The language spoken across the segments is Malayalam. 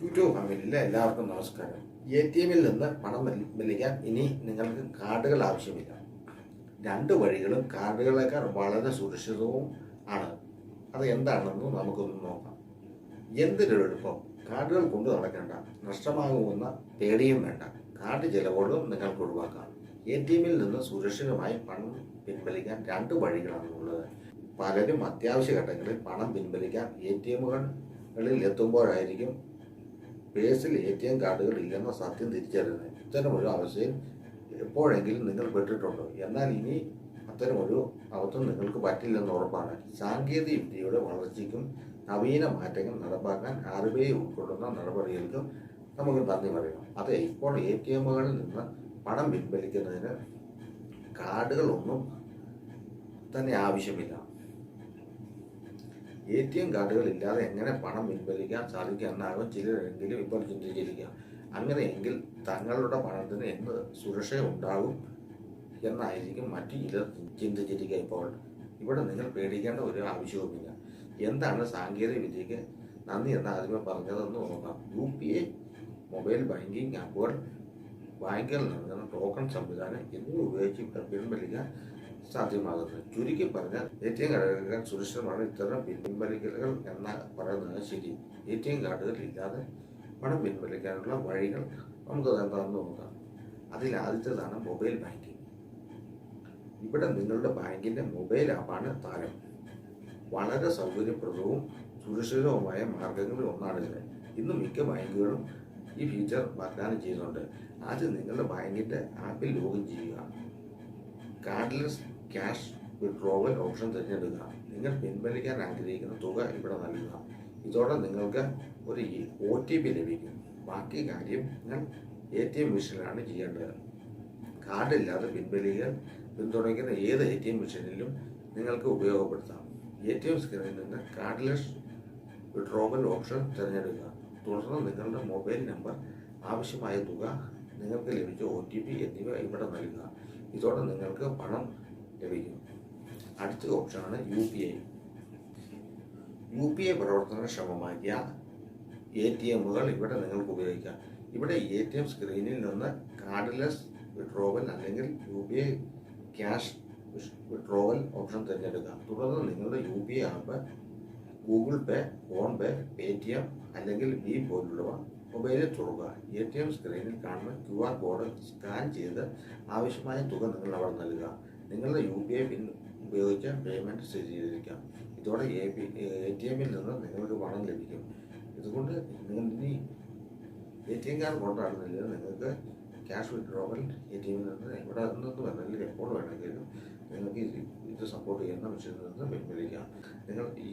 യൂട്യൂബ് ഫാമിലിയിലെ എല്ലാവർക്കും നമസ്കാരം. ATM-ൽ നിന്ന് പണം പിൻവലിക്കാൻ ഇനി നിങ്ങൾക്ക് കാർഡുകൾ ആവശ്യമില്ല. രണ്ട് വഴികളും കാർഡുകളേക്കാൾ വളരെ സുരക്ഷിതവും ആണ്. അത് എന്താണെന്ന് നമുക്കൊന്ന് നോക്കാം. എന്തൊരു എളുപ്പം! കാർഡുകൾ കൊണ്ടു നടക്കേണ്ട, നഷ്ടമാകുമെന്ന പേടിയും വേണ്ട. കാർഡ് ചിലവുകളും നിങ്ങൾക്ക് ഒഴിവാക്കാം. ATM-ൽ നിന്ന് സുരക്ഷിതമായി പണം പിൻവലിക്കാൻ രണ്ട് വഴികളാണുള്ളത്. പലരും അത്യാവശ്യ ഘട്ടങ്ങളിൽ പണം പിൻവലിക്കാൻ ATM-കളിൽ എത്തുമ്പോഴായിരിക്കും പേഴ്സിൽ ATM കാർഡുകൾ ഇല്ലെന്ന സത്യം തിരിച്ചറിയുന്നത്. ഇത്തരമൊരു അവസ്ഥയിൽ എപ്പോഴെങ്കിലും നിങ്ങൾ പെട്ടിട്ടുണ്ടോ? എന്നാൽ ഇനി അത്തരമൊരു അവസ്ഥ നിങ്ങൾക്ക് പറ്റില്ലെന്ന് ഉറപ്പാണ്. സാങ്കേതിക വിദ്യയുടെ വളർച്ചയ്ക്കും നവീന മാറ്റങ്ങൾ നടപ്പാക്കാൻ RBI ഉൾക്കൊള്ളുന്ന നടപടികൾക്കും നമുക്ക് നന്ദി പറയാം. അതെ, ഇപ്പോൾ ATM-കളിൽ നിന്ന് പണം പിൻവലിക്കുന്നതിന് കാർഡുകളൊന്നും തന്നെ ആവശ്യമില്ല. ATM കാർഡുകൾ ഇല്ലാതെ എങ്ങനെ പണം പിൻവലിക്കാൻ സാധിക്കും എന്നാകും ചിലരെങ്കിലും ഇപ്പോൾ ചിന്തിച്ചിരിക്കുക. അങ്ങനെയെങ്കിൽ തങ്ങളുടെ പണത്തിന് എന്ത് സുരക്ഷ ഉണ്ടാകും എന്നായിരിക്കും മറ്റു ചിലർ ചിന്തിച്ചിരിക്കുക. ഇവിടെ നിങ്ങൾ പേടിക്കേണ്ട ഒരു ആവശ്യവുമില്ല. എന്താണ് സാങ്കേതിക വിദ്യയ്ക്ക് നന്ദി എന്ന് ആദ്യമേ പറഞ്ഞതെന്ന് നോക്കാം. UPI, മൊബൈൽ ബാങ്കിംഗ് ആപ്പുകൾ, ബാങ്കുകൾ നൽകുന്ന ടോക്കൺ സംവിധാനം എന്നിവ ഉപയോഗിച്ച് പിൻവലിക്കാൻ സാധ്യമാകുന്നത്. ചുരുക്കി പറഞ്ഞാൽ ATM കാർഡുകൾ സുരക്ഷിതമാണ്. ഇത്തരം പിൻവലിക്കലുകൾ എന്ന് പറയുന്നത് ശരി. ATM കാർഡുകൾ ഇല്ലാതെ പണം പിൻവലിക്കാനുള്ള വഴികൾ നമുക്ക് എന്താണെന്ന് നോക്കാം. അതിൽ ആദ്യത്തേതാണ് മൊബൈൽ ബാങ്കിങ്. ഇവിടെ നിങ്ങളുടെ ബാങ്കിൻ്റെ മൊബൈൽ ആപ്പാണ് താരം. വളരെ സൗകര്യപ്രദവും സുരക്ഷിതവുമായ മാർഗങ്ങളിൽ ഒന്നാണിത്. ഇന്ന് മിക്ക ബാങ്കുകളും ഈ ഫീച്ചർ വാഗ്ദാനം ചെയ്യുന്നുണ്ട്. ആദ്യം നിങ്ങളുടെ ബാങ്കിൻ്റെ ആപ്പിൽ ലോഗിൻ ചെയ്യുക. കാർഡ്ലെസ് ക്യാഷ് വിഡ്രോവൽ ഓപ്ഷൻ തിരഞ്ഞെടുക്കുക. നിങ്ങൾ പിൻവലിക്കാൻ ആഗ്രഹിക്കുന്ന തുക ഇവിടെ നൽകുക. ഇതോടെ നിങ്ങൾക്ക് ഒരു OTP ലഭിക്കും. ബാക്കി കാര്യം നിങ്ങൾ ATM മെഷീനിലാണ് ചെയ്യേണ്ടത്. കാർഡില്ലാതെ പിൻവലിക്കാൻ പിന്തുണയ്ക്കുന്ന ഏത് ATM മെഷീനിലും നിങ്ങൾക്ക് ഉപയോഗപ്പെടുത്താം. ATM സ്ക്രീനിൽ നിന്ന് കാർഡ്ലെസ് വിഡ്രോവൽ ഓപ്ഷൻ തിരഞ്ഞെടുക്കുക. തുടർന്ന് നിങ്ങളുടെ മൊബൈൽ നമ്പർ, ആവശ്യമായ തുക, നിങ്ങൾക്ക് ലഭിച്ച OTP എന്നിവ ഇവിടെ നൽകുക. ഇതോടെ നിങ്ങൾക്ക് പണം ലഭിക്കും. അടുത്ത ഓപ്ഷനാണ് UPI പ്രവർത്തനക്ഷമമാക്കിയ ATM-കൾ ഇവിടെ നിങ്ങൾക്ക് ഉപയോഗിക്കാം. ഇവിടെ ATM സ്ക്രീനിൽ നിന്ന് കാർഡ്ലെസ് വിഡ്രോവൽ അല്ലെങ്കിൽ UPI ക്യാഷ് വിഡ്രോവൽ ഓപ്ഷൻ തിരഞ്ഞെടുക്കുക. തുടർന്ന് നിങ്ങളുടെ UPI ആപ്പ്, ഗൂഗിൾ പേ, ഫോൺ പേ, Paytm അല്ലെങ്കിൽ ഭീം പോലുള്ളവ മൊബൈലിൽ തുറക്കുക. ATM സ്ക്രീനിൽ കാണുന്ന QR കോഡ് സ്കാൻ ചെയ്ത് ആവശ്യമായ തുക നിങ്ങൾ അവിടെ നൽകുക. നിങ്ങളുടെ UPI പിൻ ഉപയോഗിച്ച് പേയ്മെൻറ്റ് സ്ഥിരീകരിക്കാം. ഇതോടെ ATM-ൽ നിന്ന് നിങ്ങൾക്ക് പണം ലഭിക്കും. ഇതുകൊണ്ട് നിങ്ങൾ ഇനി ATM കാർഡ് കൊണ്ടാടുന്നില്ല. നിങ്ങൾക്ക് ക്യാഷ് വിഡ്രോവൽ ATM-ൽ നിന്ന് എവിടെ നിന്ന് വേണമെങ്കിലും എപ്പോൾ വേണമെങ്കിലും നിങ്ങൾക്ക് ഇത് സപ്പോർട്ട് ചെയ്യുന്ന മെഷീനിൽ നിന്ന് പിൻവലിക്കാം. നിങ്ങൾ ഈ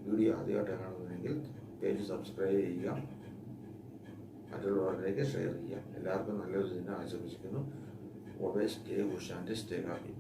വീഡിയോ ആദ്യമായിട്ട് കാണുന്നതെങ്കിൽ പേജ് സബ്സ്ക്രൈബ് ചെയ്യുക, മറ്റുള്ളവരിലേക്ക് ഷെയർ ചെയ്യാം. എല്ലാവർക്കും നല്ലൊരു ദിനം ആശംസിക്കുന്നു. Always stay Bush and stay happy.